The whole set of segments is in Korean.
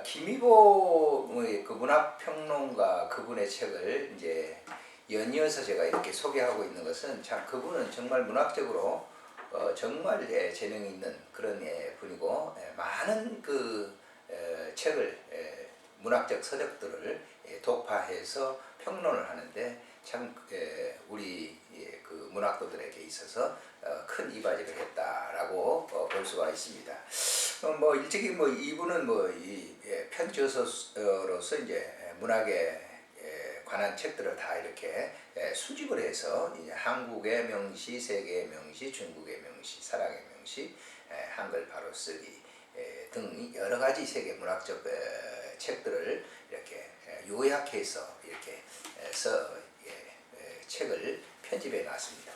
김이보 그 문학평론가 그분의 책을 이제 연이어서 제가 이렇게 소개하고 있는 것은 참 그분은 정말 문학적으로 정말 재능이 있는 그런 분이고 많은 그 책을 문학적 서적들을 독파해서 평론을 하는데 참 우리 그 문학도들에게 있어서 큰 이바지를 했다라고 볼 수가 있습니다. 뭐 일찍이 뭐 이분은 뭐 이 편지서로서 이제 문학에 관한 책들을 다 이렇게 수집을 해서 이제 한국의 명시, 세계의 명시, 중국의 명시, 사랑의 명시, 한글 바로 쓰기 등 여러 가지 세계 문학적 책들을 이렇게 요약해서 이렇게 책을 편집해 놨습니다.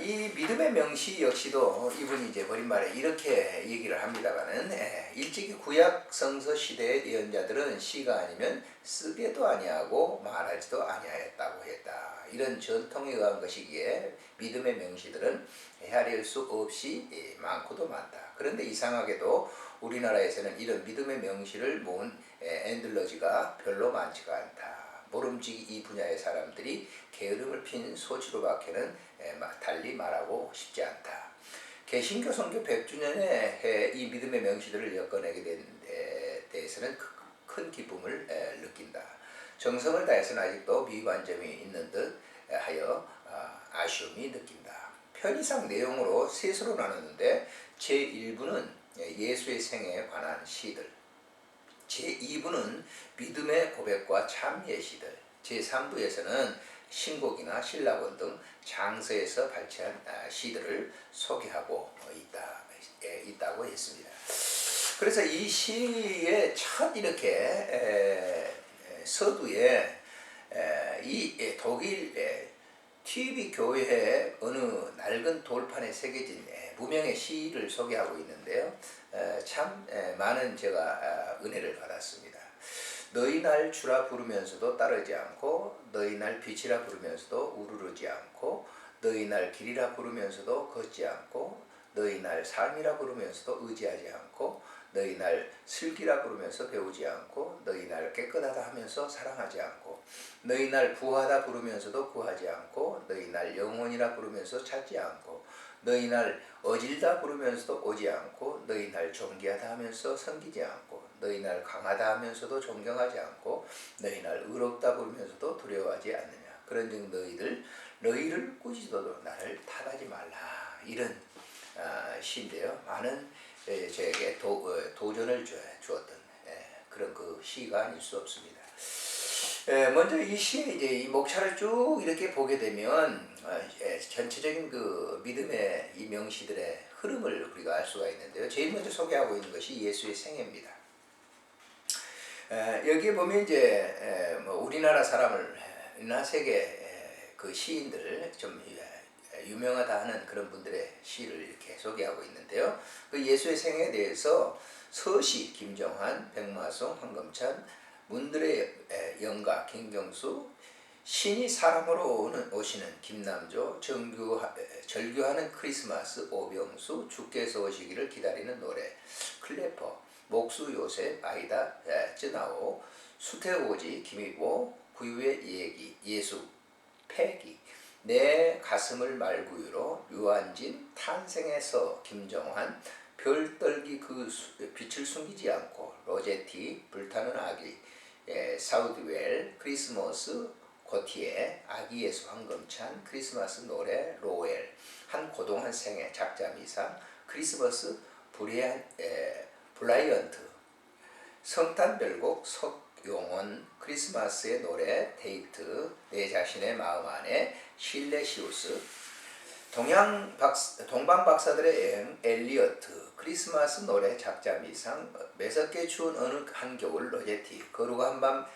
이 믿음의 명시 역시도 이분이 이제 버린말에 이렇게 얘기를 합니다만은 일찍이 구약 성서 시대의 예언자들은 시가 아니면 쓰게도 아니하고 말하지도 아니하였다고 했다. 이런 전통에 의한 것이기에 믿음의 명시들은 헤아릴 수 없이 많고도 많다. 그런데 이상하게도 우리나라에서는 이런 믿음의 명시를 모은 엔들러지가 별로 많지가 않다. 모름지기 이 분야의 사람들이 게으름을 핀 소치로밖에는 달리 말하고 싶지 않다. 개신교 선교 100주년에 이 믿음의 명시들을 엮어내게 된 데에서는 큰 기쁨을 느낀다. 정성을 다해서는 아직도 미흡한 점이 있는 듯 하여 아쉬움이 느낀다. 편의상 내용으로 셋으로 나눴는데 제1부는 예수의 생애에 관한 시들, 제2부는 믿음의 고백과 참여의 시들, 제3부에서는 신곡이나 신라권 등 장서에서 발췌한 시들을 소개하고 있다고 했습니다. 그래서 이 시의 첫 이렇게 서두에 이 독일 TV 교회의 어느 낡은 돌판에 새겨진 무명의 시를 소개하고 있는데요. 참 많은 제가 은혜를 받았습니다. 너희 날 주라 부르면서도 따르지 않고 너희 날 빛이라 부르면서도 우르르지 않고 너희 날 길이라 부르면서도 걷지 않고 너희 날 삶이라 부르면서도 의지하지 않고 너희 날 슬기라 부르면서 배우지 않고 너희 날 깨끗하다 하면서 사랑하지 않고 너희 날 구하다 부르면서도 구하지 않고 너희 날 영혼이라 부르면서 찾지 않고 너희 날 어질다 부르면서도 오지 않고 너희 날 존귀하다 하면서 섬기지 않고 너희 날 강하다 하면서도 존경하지 않고 너희 날 의롭다 부르면서도 두려워하지 않느냐. 그런즉 너희를 꾸짖어도 나를 탓하지 말라. 이런 시인데요. 많은 저에게 도전을 주었던 그런 그 시가 아닐 수 없습니다. 먼저 이 시의 이제 이 목차를 쭉 이렇게 보게 되면 전체적인 그 믿음의 이 명시들의 흐름을 우리가 알 수가 있는데요. 제일 먼저 소개하고 있는 것이 예수의 생애입니다. 여기에 보면 이제 뭐 우리나라 사람을나 세계 그 시인들 좀 유명하다 하는 그런 분들의 시를 이렇게 소개하고 있는데요. 그 예수의 생애에 대해서 서시 김정한, 백마송, 황금찬, 문들의 영가 김경수, 신이 사람으로 오시는 김남조, 절규하는 크리스마스 오병수, 주께서 오시기를 기다리는 노래 클레퍼, 목수 요셉, 아이다 쯔나오, 수태오지 김이보, 구유의 얘기 예수 패기, 내 가슴을 말구유로 유한진, 탄생에서 김정환, 별떨기 그 빛을 숨기지 않고 로제티, 불타는 아기, 사우디웰, 크리스머스, 고티에, 아기 예수 황금찬, 크리스마스 노래, 로엘, 한 고동한 생애, 작자미상, 크리스머스, 블라이언트, 성탄별곡, 석용원, 크리스마스의 노래, 데이트, 내 자신의 마음 안에, 실레시우스, 동방박사들의 여행, 엘리어트, 크리스마스 노래, 작자미상, 매섭게 추운 어느 한겨울, 로제티, 거룩한 밤,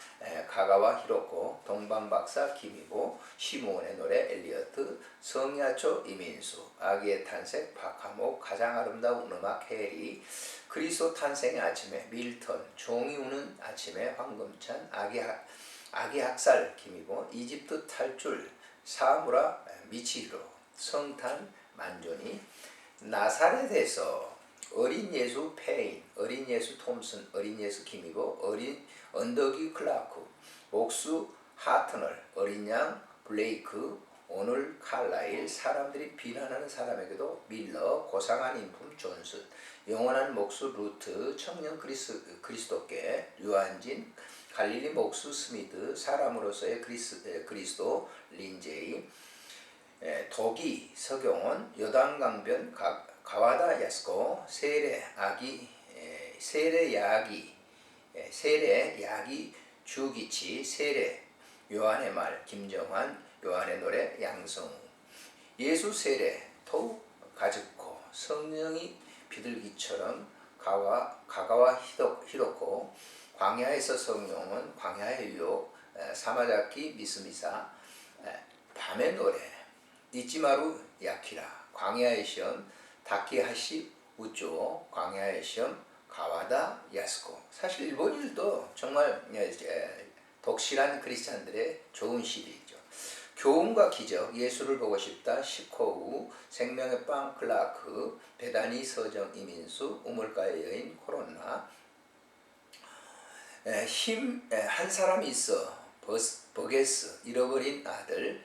가가와 히로코, 동방박사 김이보, 시모온의 노래, 엘리어트, 성야초 이민수, 아기의 탄생, 박하목, 가장 아름다운 음악, 해리, 그리스도 탄생의 아침에, 밀턴, 종이 우는 아침에, 황금찬, 아기 학살, 김이보, 이집트 탈출, 사무라, 미치히로, 성탄, 만조니, 나사렛에서 어린 예수 페인, 어린 예수 톰슨, 어린 예수 김이고, 어린 언더기 클라크, 목수 하트널, 어린 양 블레이크, 오늘 칼라일, 사람들이 비난하는 사람에게도 밀러, 고상한 인품 존슨, 영원한 목수 루트, 청년 그리스도께 류한진, 갈릴리 목수 스미드, 사람으로서의 그리스도 린제이, 도기 서경원, 요단강변 가와다 야스코, 세례 야기 주기치, 세례 요한의 말 김정환, 요한의 노래 양성우, 예수 세례 토 가즈코, 성령이 비둘기처럼 가가와 히로코, 광야에서 성령은 광야의 유혹, 사마자키 미스미사, 밤의 노래 이치마루 야키라, 광야의 시험 다키하시 우쪼, 광야의 시험 가와다 야스코. 사실 일본인들도 정말 독실한 크리스찬들의 좋은 시들이죠. 교훈과 기적, 예수를 보고 싶다, 시코우, 생명의 빵 클라크, 베다니 서정 이민수, 우물가의 여인 코로나, 한 사람이 있어, 버게스, 잃어버린 아들,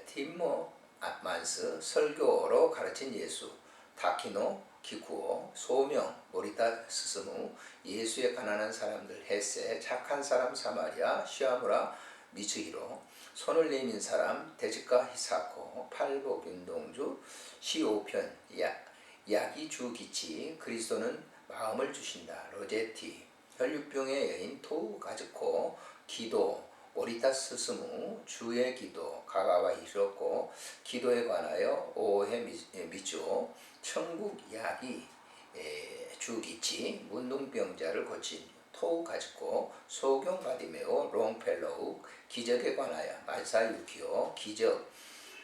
팀모 만스, 설교로 가르친 예수, 다키노 기쿠오, 소명 모리타 스스무, 예수의 가난한 사람들 헤세, 착한 사람 사마리아 시아무라 미츠히로, 손을 내민 사람 데즈카 히사코, 팔복 윤동주, 시오편 야기 주기치, 그리스도는 마음을 주신다 로제티, 혈육병의 여인 토우 가즈코, 기도 오리타 스스무, 주의 기도 가가와 히로코, 기도에 관하여 오해 미조, 천국 야기 주기치, 문둥병자를 고친 토우 가즈코, 소경 바디메오 롱펠로우, 기적에 관하여 마사유키오, 기적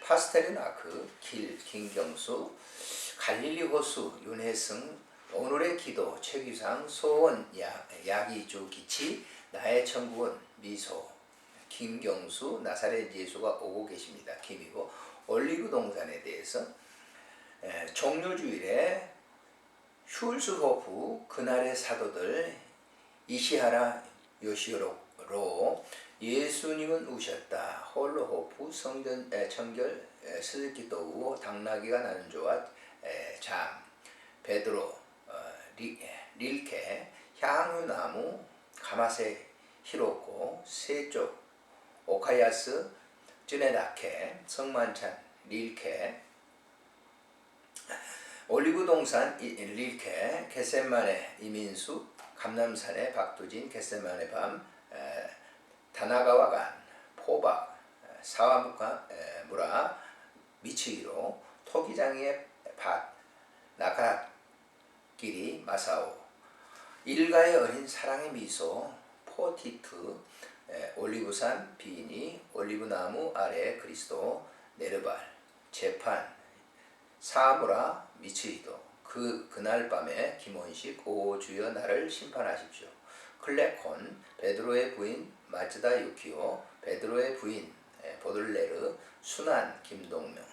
파스테르나크, 길 김경수, 갈릴리 호수 윤혜승, 오늘의 기도 최규상, 소원 야기 주기치, 나의 천국은 미소, 김경수, 나사렛 예수가 오고 계십니다. 김이고, 올리브 동산에 대해서 종료주일에 슐스호프, 그날의 사도들, 이시하라 요시로, 예수님은 우셨다, 홀로호프, 청결 스즈키토우, 당나귀가 나는 조와 잠, 베드로, 릴케, 향유나무, 가마세 히로코, 세쪽 오카야스, 쯔네다케, 성만찬 릴케, 올리브동산 릴케, 겟세마네 이민수, 감남산의 박두진, 겟세마네 밤, 다나가와간, 포박, 사와무카 무라, 미츠히로, 토기장의 밭, 나카끼리 마사오, 일가의 어린 사랑의 미소, 포티트, 올리브산 비니, 올리브나무 아래 그리스도, 네르발, 재판, 사무라 미츠히도, 그날 밤에 김원식, 오 주여 나를 심판하십시오, 클레콘, 베드로의 부인 마츠다 유키오, 베드로의 부인 보들레르, 순환 김동명,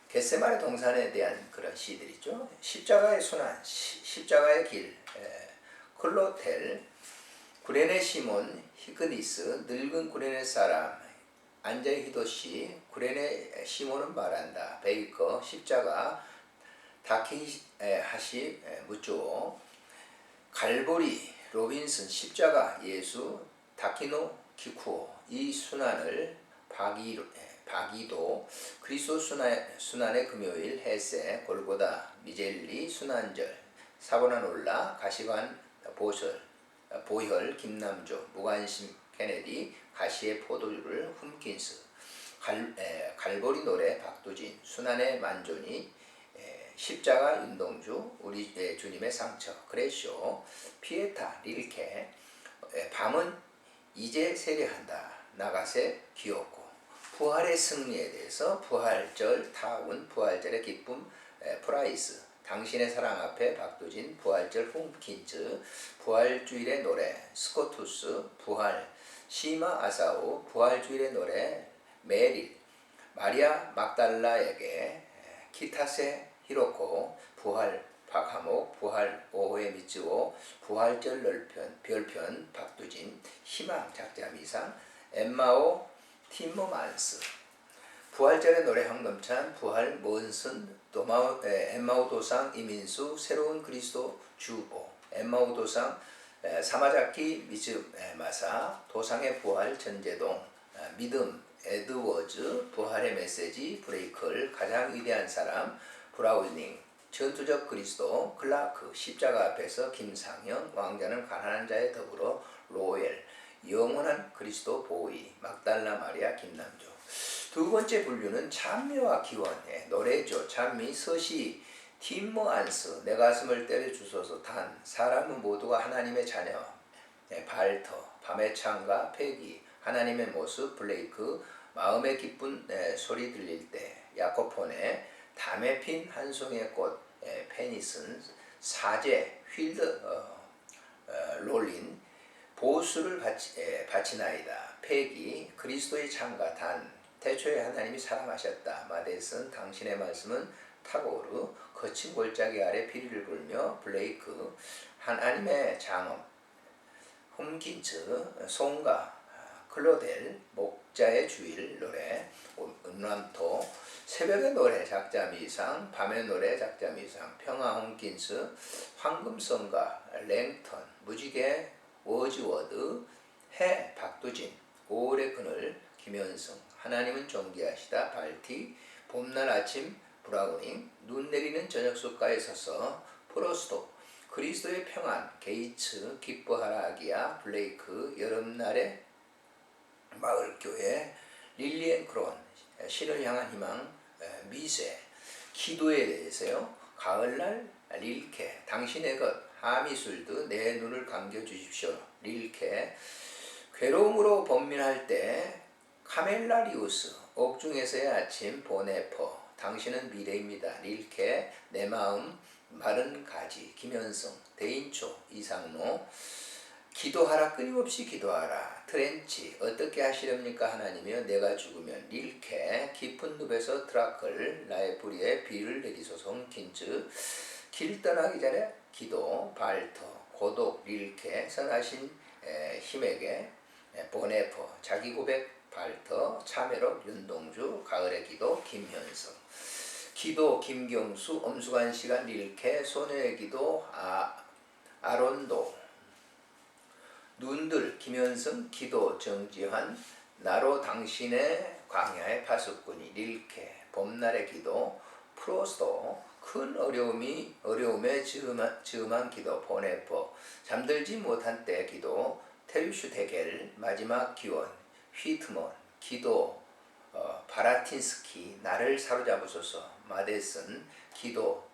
겟세마네 동산에 대한 그런 시들이죠. 십자가의 순환, 십자가의 길, 클로텔, 구레네 시몬, 히그니스, 늙은 구레네 사람, 안자이 히도시, 구레네 시몬은 말한다, 베이커, 십자가, 다키하시 무쪼, 갈보리, 로빈슨, 십자가, 예수, 다키노 키쿠오, 이 순환을 바기도, 그리스도 순환의 금요일, 헤세, 골고다, 미젤리, 순환절, 사보나놀라, 가시관, 보혈, 김남조, 무관심, 케네디, 가시의 포도주를 훔킨스, 갈보리 노래, 박두진, 순환의 만존이, 십자가, 윤동주, 우리 주님의 상처, 그레쇼, 피에타, 릴케, 밤은 이제 세례한다, 나가세, 귀엽고, 부활의 승리에 대해서 부활절 타운, 부활절의 기쁨 프라이스, 당신의 사랑 앞에 박두진, 부활절 훔킨즈, 부활주일의 노래 스코투스, 부활 시마 아사오, 부활주일의 노래 메릴, 마리아 막달라에게 키타세 히로코, 부활 박하목, 부활 5호의 미쯔오, 부활절 별편 박두진, 희망 작자 미상, 엠마오 팀머만스, 부활절의 노래 황금찬, 부활 먼슨, 엠마오 도상 이민수, 새로운 그리스도 주보, 엠마오 도상 사마자키 미즈마사, 도상의 부활 전재동, 믿음 에드워즈, 부활의 메시지 브레이클, 가장 위대한 사람 브라우닝, 전투적 그리스도 클라크, 십자가 앞에서 김상영, 왕자는 가난한 자에 더불어 로엘, 영원한 그리스도 보이, 막달라 마리아 김남조. 두 번째 분류는 찬미와 기원의 노래죠. 찬미 서시 팀머안스, 내 가슴을 때려주소서 단, 사람은 모두가 하나님의 자녀, 발터, 밤의 창가 패기, 하나님의 모습 블레이크, 마음의 기쁜 소리 들릴 때, 야코폰의 담에 핀 한 송이의 꽃 페니슨, 사제 휠드 롤린, 보수를 바치나이다 패기, 그리스도의 창가 단, 태초에 하나님이 사랑하셨다 마데슨, 당신의 말씀은 타고르, 거친 골짜기 아래 피리를 불며 블레이크, 하나님의 장엄 홈긴츠, 송가 클로델, 목자의 주일 노래 은람토, 새벽의 노래 작자미상, 밤의 노래 작자미상, 평화 홈긴스, 황금성가 랭턴, 무지개 워즈워드, 해 박두진, 5월의 그늘 김현승, 하나님은 존귀하시다 발티, 봄날 아침 브라우닝, 눈 내리는 저녁 숲가에 서서 프로스토, 그리스도의 평안 게이츠, 기뻐하라 아기야 블레이크, 여름날의 마을교회 릴리앤 크론, 신을 향한 희망 미세, 기도에 대해서요. 가을날 릴케, 당신의 것 하미술드, 내 눈을 감겨주십시오 릴케, 괴로움으로 번민할 때 카멜라리우스, 옥중에서의 아침 보네퍼, 당신은 미래입니다 릴케, 내 마음 마른 가지 김현승, 대인초 이상로, 기도하라 끊임없이 기도하라 트렌치, 어떻게 하시렵니까 하나님이여 내가 죽으면 릴케, 깊은 늪에서 드라클, 나의 뿌리에 비를 내리소서 킨츠, 길 떠나기 전에 기도 발터, 고독 릴케, 선하신 힘에게 보네퍼, 자기 고백 발터, 참회록 윤동주, 가을의 기도 김현성, 기도 김경수, 엄숙한 시간 릴케, 소녀의 기도 아론도, 눈들 김현승, 기도 정지환, 나로 당신의 광야의 파수꾼이 릴케, 봄날의 기도 프로스토, 큰 어려움에 즈음한 기도 보네퍼, 잠들지 못한 때 기도 테류슈 데겔, 마지막 기원 휘트먼, 기도 바라틴스키, 나를 사로잡으소서 마데슨, 기도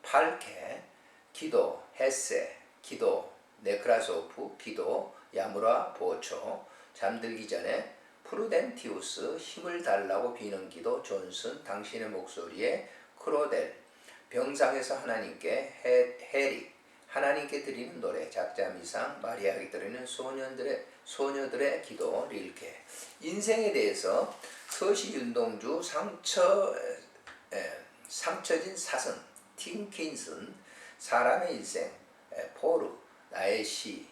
팔케, 기도 헤세, 기도 네크라소프, 기도 야무라 보초, 잠들기 전에 프루덴티우스, 힘을 달라고 비는 기도 존슨, 당신의 목소리에 크로델, 병상에서 하나님께 헤릭, 하나님께 드리는 노래 작자미상, 마리아에게 드리는 소녀들의 기도 릴케. 인생에 대해서 서시 윤동주, 상처진 사슴 팀킨슨, 사람의 일생 포르, 나의 시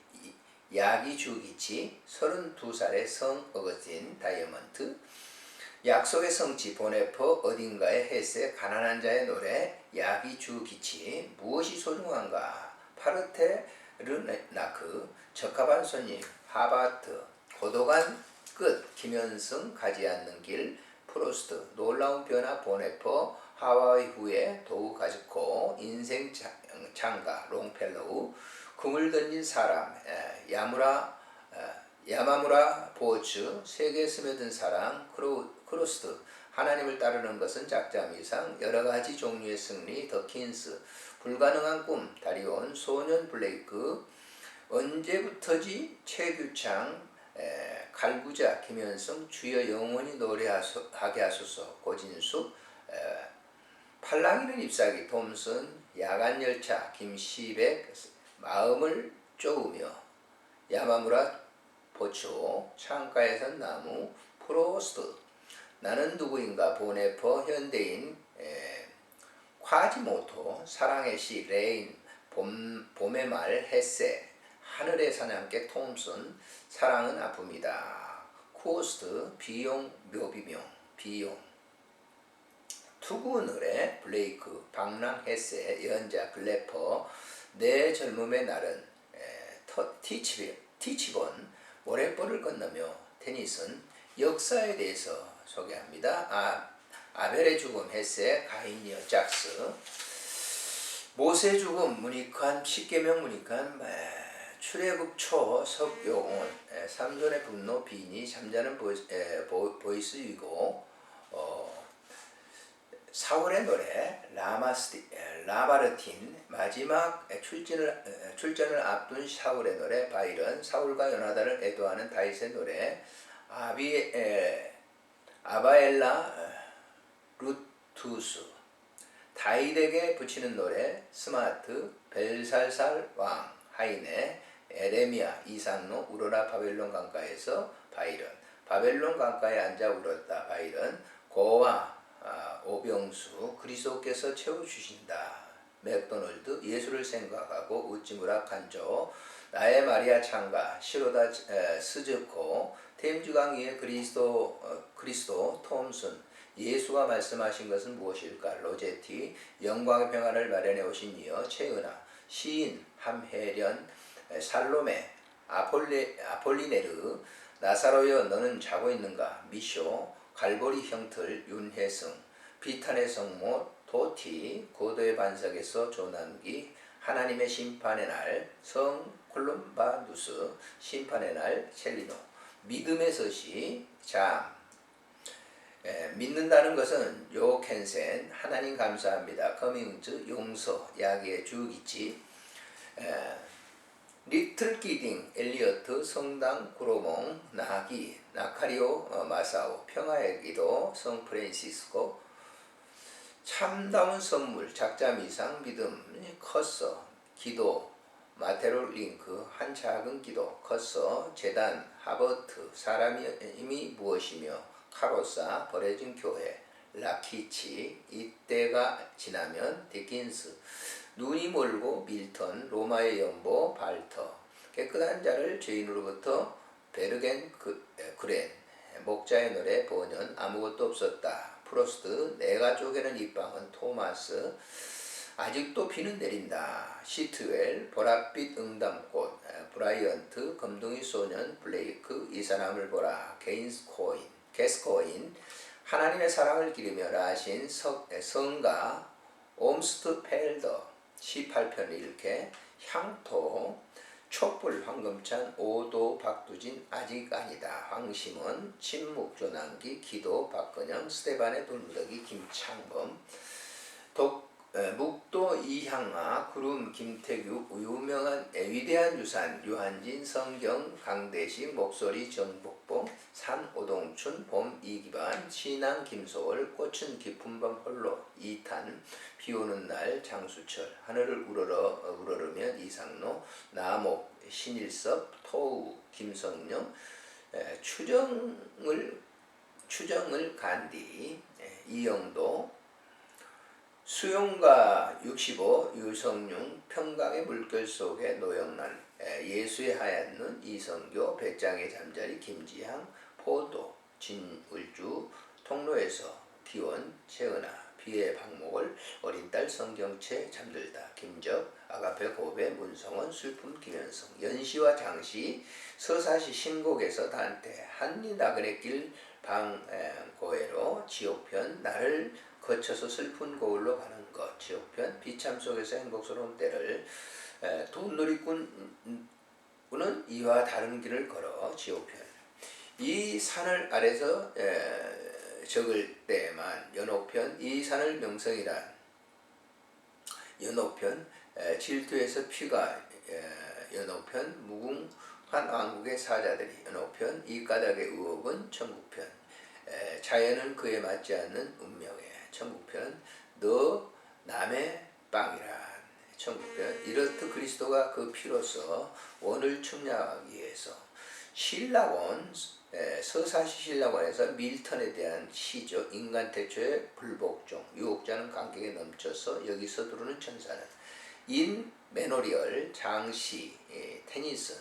야기 주기치, 32살의 성 어거스틴 다이아몬드, 약속의 성취 보네퍼, 어딘가의 헤세, 가난한 자의 노래 야기 주기치, 무엇이 소중한가 파르테 르나크, 적합한 손님 하바트, 고독한 끝 김현승, 가지 않는 길 프로스트, 놀라운 변화 보네퍼, 하와이 후에 도우 가즈코, 인생 창가 롱펠로우, 금을 던진 사람 야마무라 보츠, 세계에 스며든 사랑 크로스트, 하나님을 따르는 것은 작자미상, 여러가지 종류의 승리 더킨스, 불가능한 꿈 다리온, 소년 블레이크, 언제부터지 최규창, 갈구자 김현승, 주여 영원히 노래하게 하소서 고진숙, 팔랑이는 잎사귀 톰슨, 야간열차 김시백, 마음을 쪼으며 야마무라 보초, 창가에선 나무 프로스트, 나는 누구인가 보네퍼, 현대인 화지모토, 사랑의 시 레인, 봄의 말 헤세, 하늘의 사냥개 톰슨, 사랑은 아픔이다. 코스트, 비용, 묘비명, 비용. 투구 노래, 블레이크, 방랑 헤세, 예언자, 글래퍼, 내 젊음의 날은, 티치본, 모래벌을 건너며, 테니슨, 역사에 대해서 소개합니다. 아벨의 죽음, 헤세, 가인이어, 짝스, 모세 죽음, 문익환, 십계명 문익환, 출애굽 초, 석용원, 삼손의 분노, 비니, 잠자는 보이스 위고, 사울의 노래, 라바르틴, 마지막 출전을 앞둔 사울의 노래, 바이런, 사울과 요나단을 애도하는 다윗의 노래, 아바엘라 루투스, 다윗에게 붙이는 노래, 스마트, 벨살살 왕, 하이네, 에레미야, 이상로, 울어라 바벨론 강가에서, 바이런, 바벨론 강가에 앉아 울었다, 바이런, 고와 오병수, 그리스도께서 채워주신다, 맥도널드, 예수를 생각하고 웃지무라 간조, 나의 마리아 창가, 시로다 스즈코, 템주강 위에 그리스도 톰슨, 예수가 말씀하신 것은 무엇일까, 로제티, 영광의 평화를 마련해 오신 이여, 최은하, 시인, 함혜련, 살로메, 아폴리네르, 나사로여 너는 자고 있는가, 미쇼, 갈보리 형틀, 윤혜승, 비탄의 성모, 도티, 고도의 반석에서 조남기, 하나님의 심판의 날, 성 콜룸바누스, 심판의 날, 첼리노, 믿음의 서시, 잠, 믿는다는 것은 요켄센, 하나님 감사합니다, 커밍즈, 용서, 야기의 주기치, 리틀 기딩, 엘리어트, 성당, 구로몽, 나기, 나카리오, 마사오, 평화의 기도, 성 프란시스코, 참다운 선물, 작자 미상, 믿음, 커서, 기도, 마테로 링크, 한 작은 기도, 커서, 재단, 하버트, 사람이 무엇이며, 카로사, 버려진 교회, 라키치, 이때가 지나면, 디킨스, 눈이 멀고, 밀턴, 로마의 연보, 발터, 깨끗한 자를 죄인으로부터, 베르겐 그렌, 목자의 노래, 번연, 아무것도 없었다, 프로스트, 내가 쪼개는 이 빵은, 토마스, 아직도 비는 내린다, 시트웰, 보랏빛 응담꽃, 브라이언트, 검둥이 소년, 블레이크, 이 사람을 보라, 게스코인, 하나님의 사랑을 기르며 라신, 성가, 옴스트펠더, 18편 읽게, 향토, 촛불, 황금찬, 오도, 박두진, 아직 아니다, 황심원, 침묵, 조남기, 기도, 박근영, 스테반의 돌무더기, 김창범, 묵도, 이향아, 구름, 김태규, 유명한 위대한 유산, 유한진, 성경, 강대식, 목소리, 정복봉, 산, 오동춘, 봄, 이기반, 신앙, 김소월, 꽃은 깊은 밤 홀로, 이탄, 비오는 날, 장수철, 하늘을 우러르면 이상로, 나목, 신일섭, 토우, 김성령, 추정을 간디, 이영도, 수용가 65, 유성룡, 평강의 물결 속에 노영란, 예수의 하얀 눈, 이성교, 배짱의 잠자리, 김지향, 포도, 진울주, 통로에서, 기원, 최은하, 비의 박목을, 어린딸 성경채, 잠들다, 김적, 아가페 고배, 문성원, 슬픔, 김현성, 연시와 장시, 서사시 신곡에서 단테, 한리 나그네 길 방고해로, 지옥편, 나를 거쳐서 슬픈 거울로 가는 것, 지옥편, 비참 속에서 행복스러운 때를, 돈놀이꾼은 이와 다른 길을 걸어, 지옥편. 이 산을 아래서 적을 때만, 연옥편, 이 산을 명성이란, 연옥편, 질투에서 피가, 연옥편, 무궁한 왕국의 사자들이, 연옥편, 이 까닭의 의혹은, 천국편, 자연은 그에 맞지 않는 운명에, 천국편, 너 남의 빵이란, 천국편, 이렇듯 그리스도가 그 피로써 원을 충량하기 위해서 신라원, 서사시 신라원에서 밀턴에 대한 시죠. 인간 태초의 불복종, 유혹자는 감격에 넘쳐서 여기 서두르는 천사는, 인 메노리얼, 장시, 테니슨,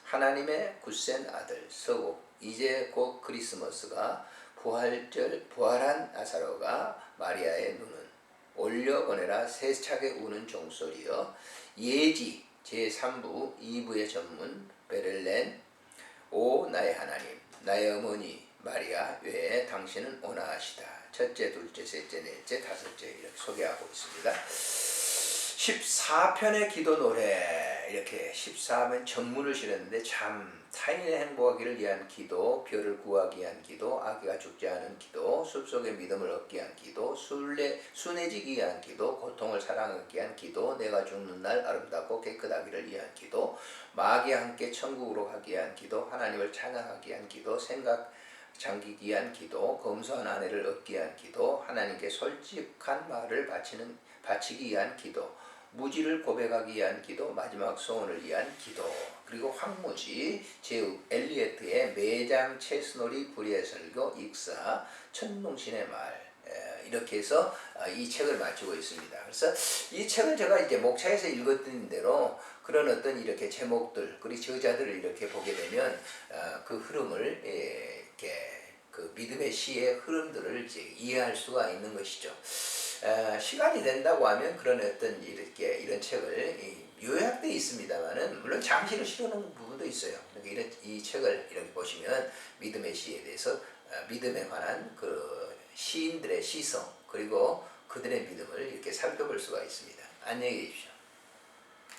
하나님의 굳센 아들, 서곡, 이제 곧 크리스마스가, 부활한 나사로가, 마리아의 눈은, 올려보내라 세차게 우는 종소리여, 예지 제3부 2부의 전문, 베를렌, 오 나의 하나님, 나의 어머니 마리아 외에 당신은 온화하시다. 첫째, 둘째, 셋째, 넷째, 다섯째 이렇게 소개하고 있습니다. 14편의 기도 노래, 이렇게 14편 전문을 실었는데 참 타인의 행복하기를 위한 기도, 별을 구하기 위한 기도, 아기가 죽지 않은 기도, 숲속의 믿음을 얻기 위한 기도, 순해지기 위한 기도, 고통을 사랑하기 위한 기도, 내가 죽는 날 아름답고 깨끗하기를 위한 기도, 마귀와 함께 천국으로 가기 위한 기도, 하나님을 찬양하기 위한 기도, 생각 잠기기 위한 기도, 검소한 아내를 얻기 위한 기도, 하나님께 솔직한 말을 바치기 위한 기도, 무지를 고백하기 위한 기도, 마지막 소원을 위한 기도. 그리고 황무지, 제욱, 엘리어트의 매장 채스놀이 불의의 설교, 익사, 천둥신의 말, 이렇게 해서 이 책을 마치고 있습니다. 그래서 이 책을 제가 이제 목차에서 읽었던 대로 그런 어떤 이렇게 제목들, 그리고 저자들을 이렇게 보게 되면 그 흐름을 이렇게 그 믿음의 시의 흐름들을 이제 이해할 수가 있는 것이죠. 시간이 된다고 하면 그런 어떤 이런 책을 요약되어 있습니다만은 물론 잠시를 실어놓은 부분도 있어요. 그러니까 이 책을 이렇게 보시면 믿음의 시에 대해서 믿음에 관한 그 시인들의 시성 그리고 그들의 믿음을 이렇게 살펴볼 수가 있습니다. 안녕히 계십시오.